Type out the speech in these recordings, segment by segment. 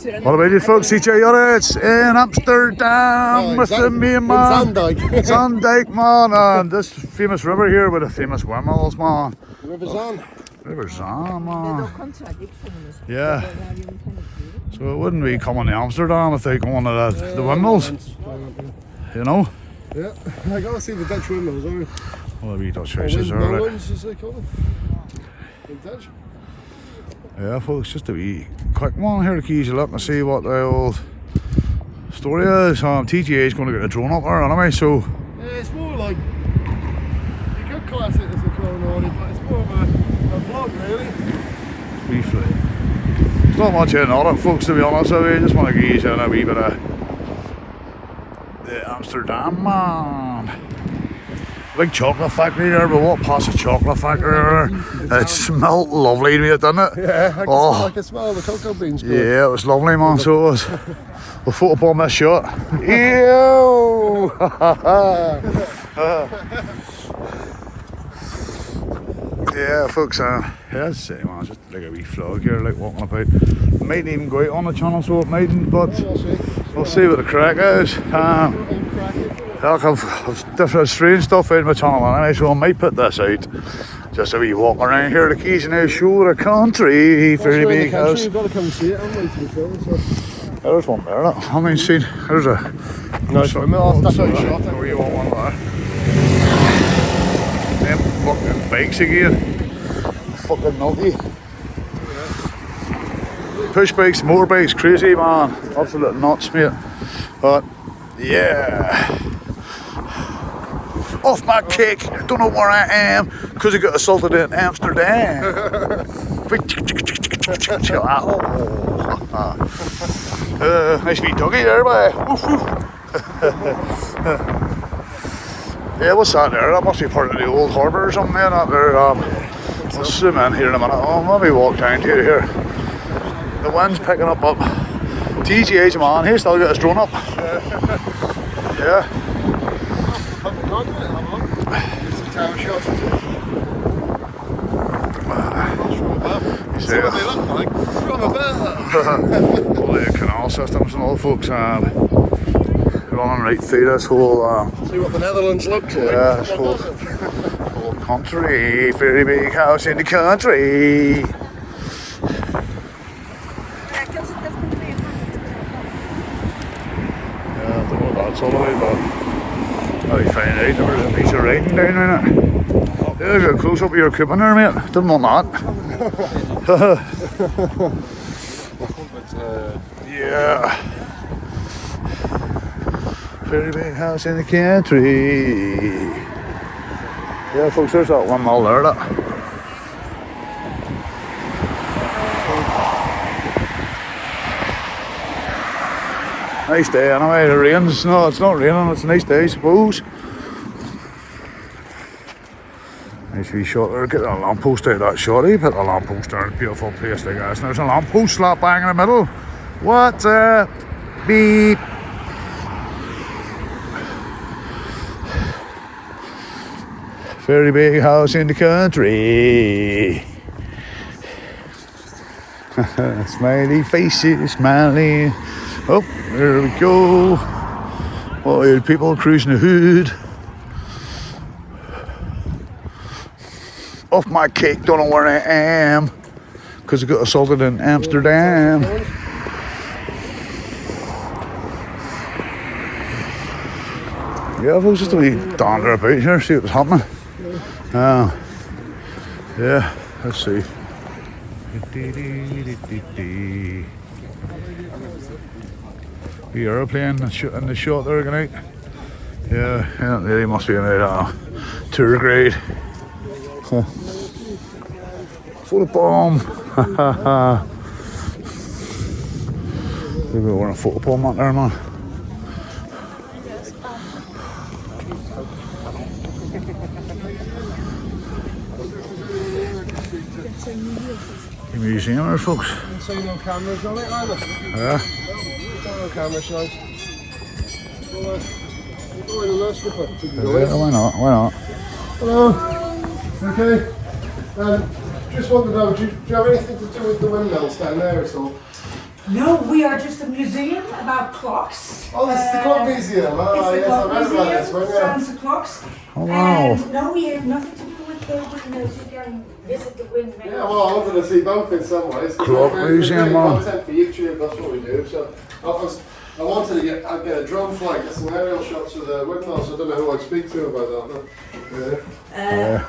What about you folks? CJ Yachts in Amsterdam with the main man. Zandijk, man. And this famous river here with the famous windmills, man. River Zaan. River Zaan, man. Yeah. So it wouldn't be coming to Amsterdam if they going to the windmills. You know? Yeah, I gotta see the Dutch windmills, aren't you? Well, the wee Dutch houses are like. Windmills, as they call them. In Dutch. Yeah, folks, just a wee quick one here to keys you look and see what the old story is. TGA is going to get a drone up there anyway, so. Yeah, it's more like, you could class it as a chronology, but it's more of a vlog, really. Briefly. There's not much in on it, folks, to be honest with you. Just want to give you a wee bit of the Amsterdam, man. Big chocolate factory there, but what past a chocolate factory there? It smelled lovely to me, didn't it? Yeah, I can smell the cocoa beans. Yeah, it was lovely, man, so it was. We'll photo upon this shot. Ew! Yeah, folks, yeah, as I say, man, just like a wee vlog here, like walking about. It might even go out on the channel, so it mightn't, but we'll see what the crack is. I've different strange stuff in my channel anyway, so I might put this out. Just a wee walk around here, the keys and show the country. Very big house. You've got to come and see it, haven't we, to be filmed, so. There's one there, look. I haven't seen. There's a. Nice one, I'll step out shot. Where you want one there? Them fucking bikes again. Fucking nutty. Push bikes, motorbikes, crazy, man. Absolute nuts, mate. But, yeah. Off my kick, don't know where I am because I got assaulted in Amsterdam. Nice wee doggy there, boy. Yeah, what's that there? That must be part of the old harbour or something. That there. I'll zoom in here in a minute. I'll maybe walk down to here. The wind's picking up. TGA's man, he's still got his drone up. Yeah. Tower shot. See what they look like from above. All the canal systems and all, folks. Running right through this whole. See what the Netherlands looks like. Yeah, this whole country. Very big house in the country. Yeah, I don't know what that's all about, but. I find out there was a piece of writing down in it. Yeah, got a close up of your equipment there, mate. Didn't want that. Yeah. Very big house in the country. Yeah, folks, there's that one mile there, look. Nice day anyway, it rains. No, it's not raining, it's a nice day, I suppose. Nice wee shot there, get that lamppost out of that shot. You put the lamppost there, beautiful place like this. And there's a lamppost slap bang in the middle. What? Beep. Very big house in the country. Smiley faces, smiling. Oh, there we go. Oh, people cruising the hood. Off my cake, don't know where I am. Because I got assaulted in Amsterdam. Yeah, I was just a wee dander about here, see what was happening. Yeah, let's see. The aeroplane in the shot there going out. Yeah, they must be in a tour grade. Full of bomb. Maybe we're on a photo bomb out there, man. The museum there, folks. See no cameras on it either. Yeah. No cameras on. Go in the last slipper. Yeah, why not? Why not? Hello. Okay. Just wanted to know, do you have anything to do with the windmills down there at all? No, we are just a museum about clocks. Oh, this is the clock museum. Oh, It's the yes, clock I read about this museum, one, yeah. fancy clocks. Oh, wow. And no, we have nothing to do with the windmills. You can visit the windmills. Yeah, well, I wanted to see both in some ways. Clock museum, man. Content for YouTube, that's what we do. So I wanted to get a drone flight, get some aerial shots of the windmills. I don't know who I'd speak to about that. But,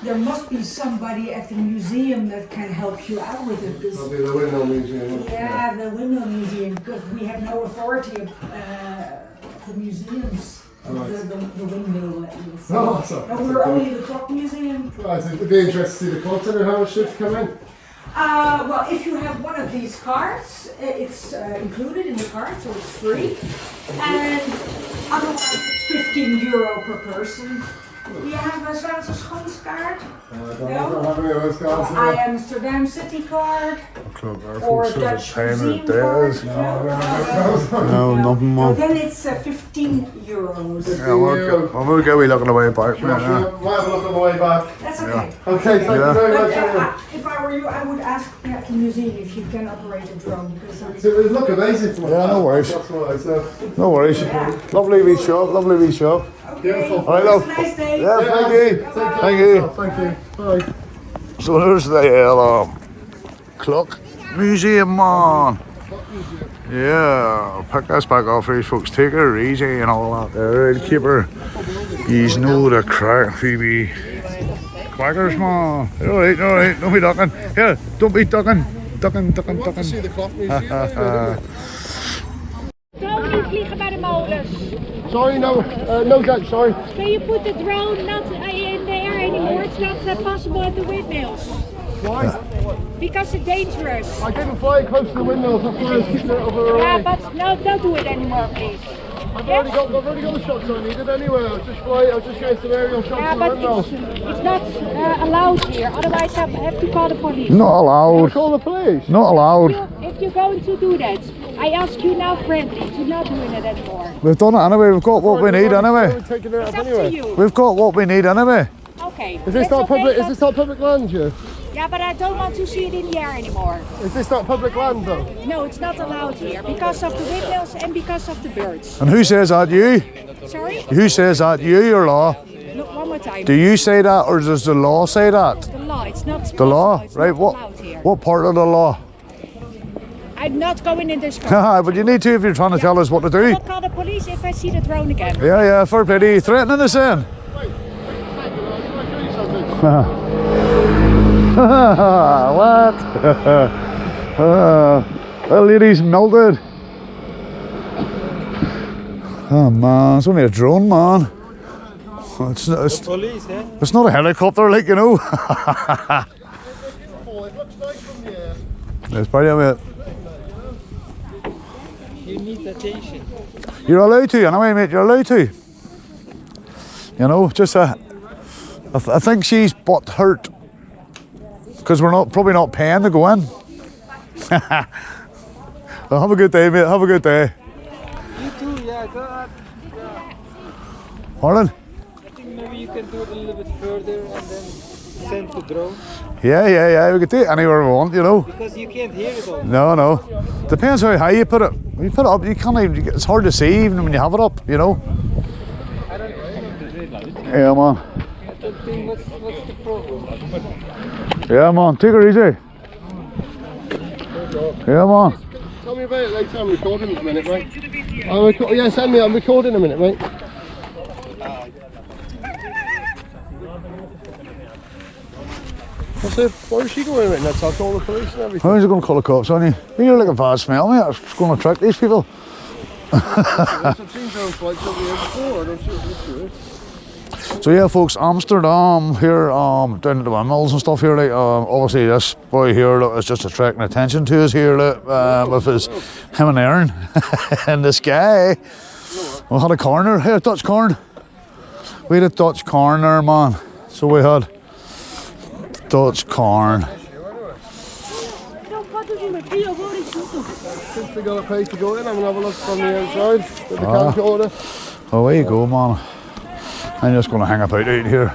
There must be somebody at the museum that can help you out with it. I'll be the windmill museum. Yeah, the windmill museum, because we have no authority of the museums. Right. The windmill. Oh, sorry. No, we're only the clock museum. Right, so it'd be interesting to see the content and how much should come in. Well, if you have one of these cards, it's included in the card, so it's free. And otherwise, it's €15 per person. Do you have a Zwaanse Schans card? I don't have any of those cards. I Amsterdam City card? Clock there, Or folks, Dutch paying museum it there. card? No, nothing No, more. then it's €15. Yeah, we'll go looking away back. Might have a look on the way back. That's okay. Okay, thank you very But much. Anyway. if I were you, I would ask at the museum if you can operate a drone, because So it look amazing for Yeah, no worries. That's why. So No worries. Lovely wee show, lovely wee show. beautiful. All right, love. Have a nice day. Yeah, thank you. Thank you. Thank you. Bye. So there's the clock museum, man. Yeah, pick us back off these folks. Take her easy and all that there. Keep her. You know the crack, Phoebe. Quackers, man. Alright, alright. Don't be ducking. Here, don't be ducking. Ducking. See the clock museum. Drone niet vliegen bij de molens. Sorry, no doubt, sorry. Can you put the drone not in the air anymore? It's not possible at the windmills. Why? Because it's dangerous. I didn't fly close to the windmills, that's why I was keeping it over Yeah, away. but no, don't do it anymore, please. I've already got the shots I needed anyway. I was just getting some aerial shots Yeah, of the but windmills. it's not allowed here. Otherwise, I have to call the police. Not allowed. Call the police. Not allowed. If you're going to do that, I ask you now friendly to not doing it anymore. We've done it anyway. We've got what we need anyway. We're taking it It's up up to anyway. you. We've got what we need anyway. Okay. Is this that's not okay, public? Is but- this not public land, Joe? Yeah, but I don't want to see it in the air anymore. Is this not public land though? No, it's not allowed here because of the windmills and because of the birds. And who says that? You? Sorry? Who says that? You or law? Look, one more time. Do you say that or does the law say that? The law, it's not The law, it's right? not What? allowed here. What part of the law? I'm not going in this car. But you need to if you're trying to tell us what to do. I'll call the police if I see the drone again. Yeah, fair play. Are you threatening us then? What? That lady's melted. Oh man, it's only a drone, man. It's not a helicopter, like, you know. It looks nice from here. It's brilliant, mate. You need attention. You're allowed to, anyway, mate. You're allowed to. You know, just I think she's butt hurt because we're probably not paying to go in. Well, have a good day, mate. Have a good day. You too, yeah, go ahead. Holland? I think maybe you can do it a little bit further and then send the drone. Yeah. We can take it anywhere we want, you know. Because you can't hear it all. No. Depends how high you put it. When you put it up, you can't even. It's hard to see even when you have it up, you know. Yeah, man. I don't think what's the problem. Yeah, man. Take it easy. Yeah, man. Tell me about it later. I'm recording in a minute, mate. Yeah, send me. I'm recording in a minute, mate. What's it? Where is she going right now? I'll call the police and everything. How's it going to call the cops on you? You're like a bad smell, mate. It's going to attract these people. I've seen drone flights over here before. I don't see what this is. So yeah, folks, Amsterdam here, down at the windmills and stuff here. Like, obviously this boy here look, is just attracting attention to us here. Look, with him and Aaron in the sky. We had a corner, hey, a Dutch corn. We had a Dutch corner, man. So we had Dutch corn. Since they got to pay to go in, I'm going to have a look from the outside with the camcorder. Oh, there you go, man. I'm just going to hang about out here.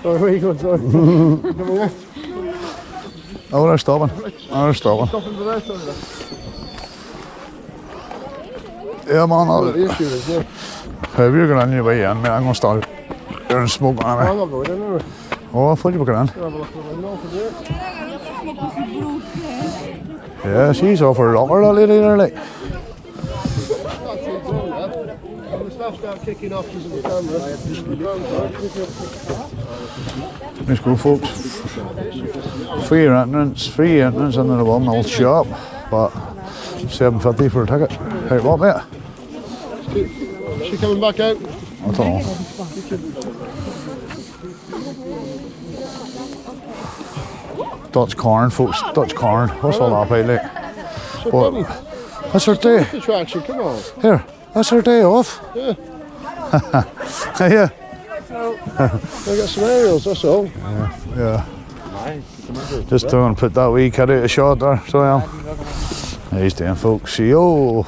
Sorry, where are you going? Sorry. Come here. Oh, they're stopping. Oh, they're stopping. Stopping for that, sorry. Yeah, man. The issue is, yeah. If you're going on your way in, mate, I'm going to start here and smoke on I'm it. not going in, anyway. Oh, I thought you were going in. Have a look at the window from here. Yeah, she's off her rocker, that lady there, like. When the stuff start kicking off using the camera, Let's go, folks. Free entrance into the windmill shop, but $7.50 for a ticket. Hey, what, mate? is she coming back out? I don't know. Dutch corn, folks. Dutch corn. What's all that about, like? What? That's her day. Attraction, come on. Here, that's her day off. Yeah. Yeah. I got some aerials, that's all. Yeah. Just going to put that wee kid out of shot there, so I am. How you doing, folks? Yo,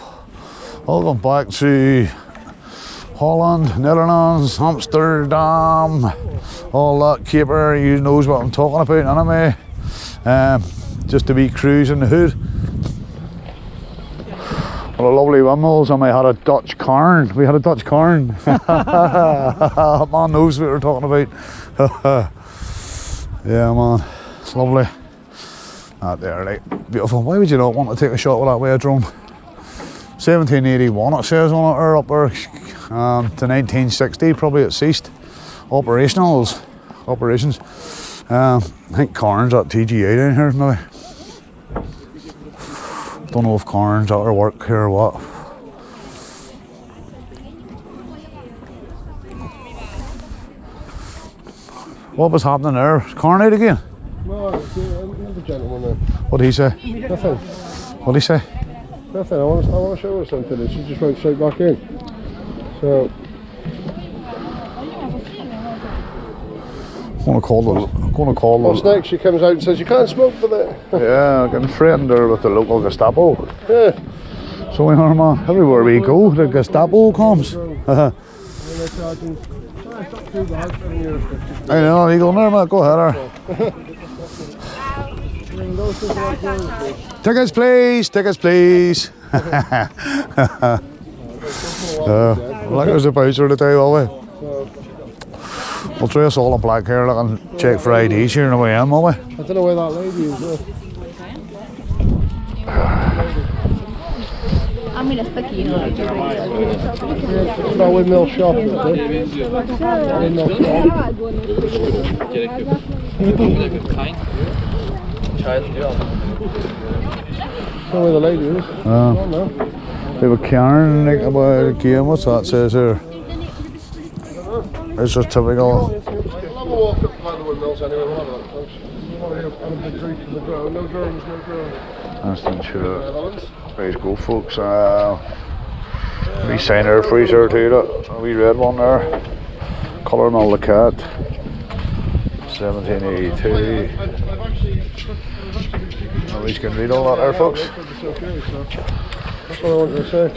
welcome back to Holland, Netherlands, Amsterdam, all that caper. You knows what I'm talking about, anyway. Just a wee cruise in the hood. What a lovely windmills, and we had a Dutch cairn. We had a Dutch cairn. Man knows what we're talking about. Yeah, man, it's lovely. That there, like, beautiful. Why would you not want to take a shot with that way of drone? 1781 it says on it, or up there, to 1960 probably it ceased operations. I think Cairns at TGA down here now. Don't know if Cairns out or work here or what. What was happening there? Is Cairn out again? No, another gentleman there. What did he say? Nothing. What did he say? Nothing. I want to show her something, and she just went straight back in. So. I'm gonna call What's next? She comes out and says you can't smoke for that. Yeah, I'm getting threatened there with the local Gestapo. Yeah. So we are, man. Everywhere we go, the Gestapo comes. I know, you go there, mate. Go ahead, there. Tickets, please. Tickets, please. Like there's a bouncer to tell you, will we? We'll dress all in black here, looking check for IDs here in the way in, will we? I don't know where that lady is. It's that windmill shop, isn't it? Windmill shop. Know where the lady is. They have a cairn, like, about a game. What's that says here? It's just typical. We'll have a walk up by the windmills anyway. We'll have a look, folks. Have a big drink from the ground. No drones, no drones. That's not sure. Right, go, folks. Wee sign there, freezer too. A wee red one there. Colour Mill the Cat. 1782. At least can read all that there, folks. That's what I wanted to say.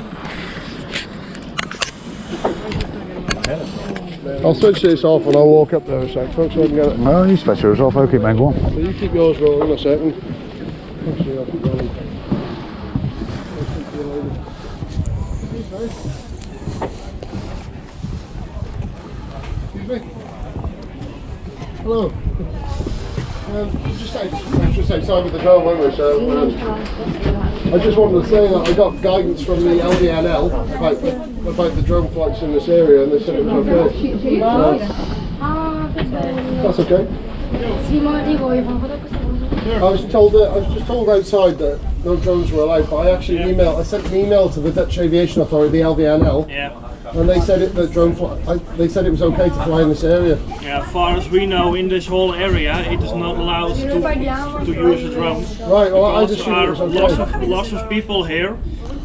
I'll switch this off and I'll walk up there a sec, folks, so I can get it. No, you switch yours off, I'll keep mine going. So you keep yours rolling a second. Actually, I'll keep rolling. Excuse me? Hello. Just say sorry with the drone, won't we? So, I just wanted to say that I got guidance from the LDNL about the drone flights in this area, and they said it was okay. That's okay. I was just told outside that no drones were allowed, but I sent an email to the Dutch Aviation Authority, the LDNL. Yeah. And they said they said it was okay to fly in this area. Yeah, as far as we know, in this whole area, it is not allowed to use a drone. Right. Well, I just there are lots of people here,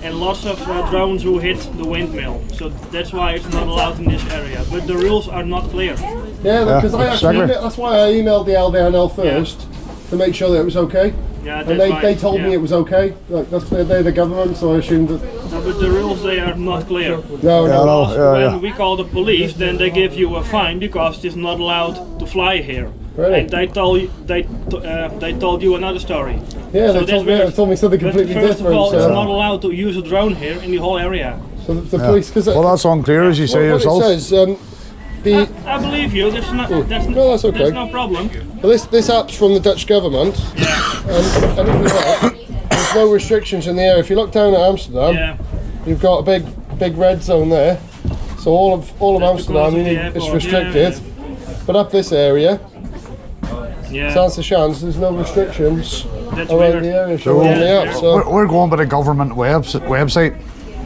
and lots of drones who hit the windmill. So that's why it's not allowed in this area. But the rules are not clear. Yeah, because that's why I emailed the LDNL first to make sure that it was okay. Yeah, and that's they right. told me Yeah. it was okay. Like they're the government, so I assumed that. No, but the rules, they are not clear. No, Yeah, no. no, yeah, When we call the police, then they give you a fine because it's not allowed to fly here. Really? And they told you another story. Yeah, So they that's told me, weird. told me something But completely first different. of all, so it's not allowed to use a drone here in the whole area. so the police, because Well, that's unclear, as you say what yourself. it says, I believe you. That's not. No, that's okay. That's no problem. well, this app's from the Dutch government, and if you look, there's no restrictions in the area. If you look down at Amsterdam, Yeah. you've got a big red zone there. So all of That's because Amsterdam, of the it's airport, restricted. But up this area, Yeah. Sans-Chans, there's no restrictions That's around weird. the area shown on the Yeah, app. So We're going by the government website.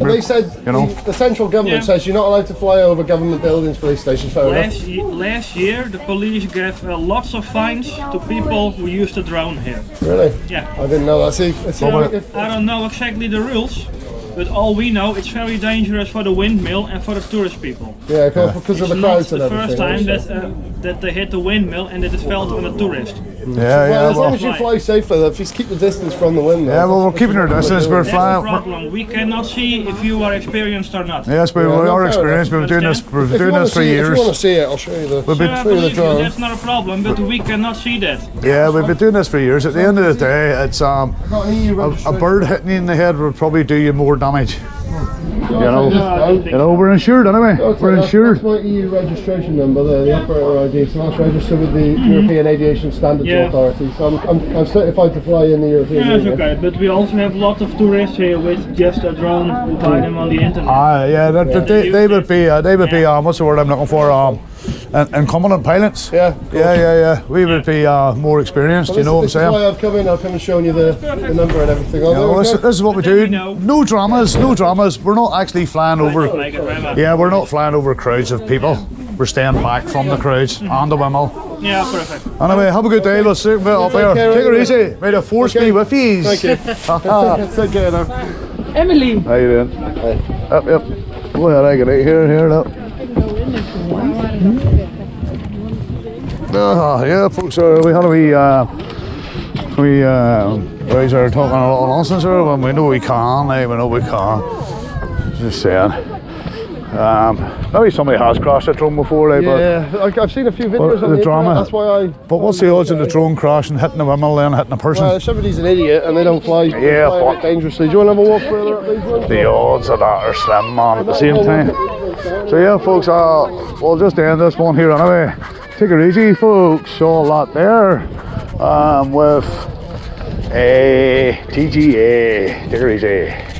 and they said you know. the central government Yeah. says you're not allowed to fly over government buildings, police stations. Fair enough. Last year, the police gave lots of fines to people who used the drone here. Really? Yeah. I didn't know that. See, I don't know exactly the rules, but all we know, it's very dangerous for the windmill and for the tourist people. yeah, because of the It's not crowds and the everything. first time also. that they hit the windmill and that it fell on a tourist. Yeah, Well, yeah, as long well, as you fly safely, if you keep the distance from the windmill. yeah, well, we're keeping our distance. We're That's the flying. problem. We cannot see if you are experienced or not. Yes, we no, are fair experienced. We've been doing this. Understand? We've If been you doing wanna this for see- If you want to years. see it, I'll show you the. We've been- Sir, I show you the believe you, drone. that's not a problem, but we cannot see that. Yeah, we've been doing this for years. At the end of the day, it's Got an EU a registration. bird hitting you in the head would probably do you more damage. You know. think You know, we're insured anyway. We're insured. That's my EU registration number there, the operator ID. So that's registered with the European Aviation Standards Yeah. Authority. So I'm certified to fly in the European Yeah, it's Union. okay, but we also have lots of tourists here with just a drone who buy them on the internet. Yeah, they would be what's the word I'm looking for? Incumbent pilots. Yeah. Yeah. We would be more experienced. You know what I'm This is why saying? I've come in. I've come and shown you the number and everything. Oh, You know, there we this go. is what we Then we do. know. No dramas. We're not actually flying over. Like it very much. Yeah, we're not flying over crowds of people. We're staying back from the crowds and the windmill. Yeah, perfect. Anyway, have a good day. Let's see a bit up there. care, Take it anyway. easy. May the force Okay. be with you. Thank you. Take care now. Emily! How you doing? Yep. Go ahead, I get out here, look. Yeah, folks, we had a wee, guys are talking a lot of nonsense here, when we know we can, we know we can. Just saying. Maybe somebody has crashed a drone before, but Yeah, I've seen a few videos Well, on the the drama. internet. That's why I. but what's the odds of the drone crashing, hitting the windmill, then hitting a person? Well, somebody's an idiot and they don't fly. Yeah, fly but- it dangerously. Do you want to have a walk further up these ones? The odds of that are slim, man, at the same time. So yeah, folks, we'll just end this one here anyway. Take it easy, folks. All that there, with a TGA. Take it easy.